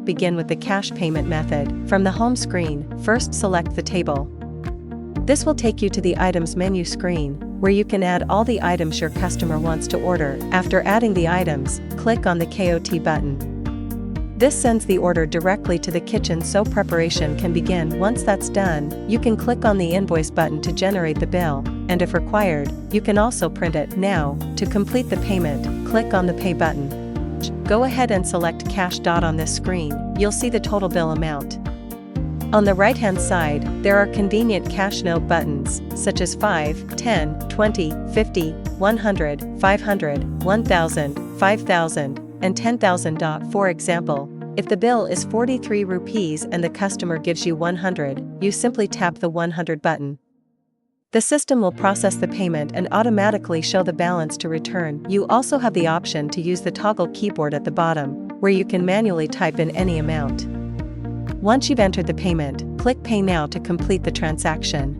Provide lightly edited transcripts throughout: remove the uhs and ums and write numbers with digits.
begin with the cash payment method. From the home screen, first select the table. This will take you to the items menu screen, where you can add all the items your customer wants to order. After adding the items, click on the KOT button. This sends the order directly to the kitchen so preparation can begin. Once that's done, you can click on the invoice button to generate the bill, and if required, you can also print it. Now, to complete the payment, click on the Pay button. Go ahead and select Cash. On this screen, you'll see the total bill amount. On the right-hand side, there are convenient cash note buttons, such as 5, 10, 20, 50, 100, 500, 1000, 5000, and 10,000. For example, if the bill is 43 rupees and the customer gives you 100, you simply tap the 100 button. The system will process the payment and automatically show the balance to return. You also have the option to use the toggle keyboard at the bottom, where you can manually type in any amount. Once you've entered the payment, click Pay Now to complete the transaction.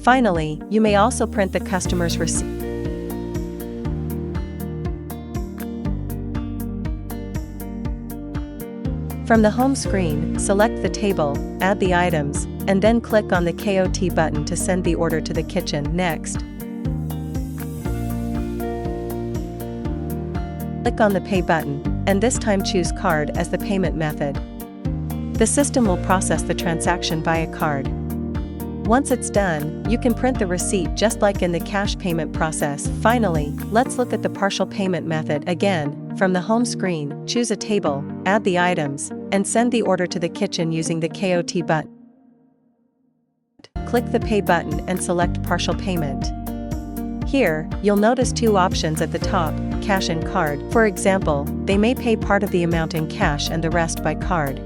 Finally, you may also print the customer's receipt. From the home screen, select the table, add the items, and then click on the KOT button to send the order to the kitchen. Next, click on the Pay button, and this time choose card as the payment method. The system will process the transaction via card. Once it's done, you can print the receipt just like in the cash payment process. Finally, let's look at the partial payment method. Again, from the home screen, choose a table, add the items, and send the order to the kitchen using the KOT button. Click the Pay button and select Partial Payment. Here, you'll notice two options at the top, cash and card. For example, they may pay part of the amount in cash and the rest by card.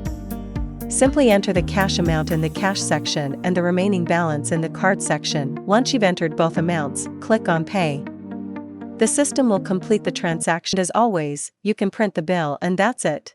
Simply enter the cash amount in the cash section and the remaining balance in the card section. Once you've entered both amounts, click on Pay. The system will complete the transaction. As always, you can print the bill, and that's it.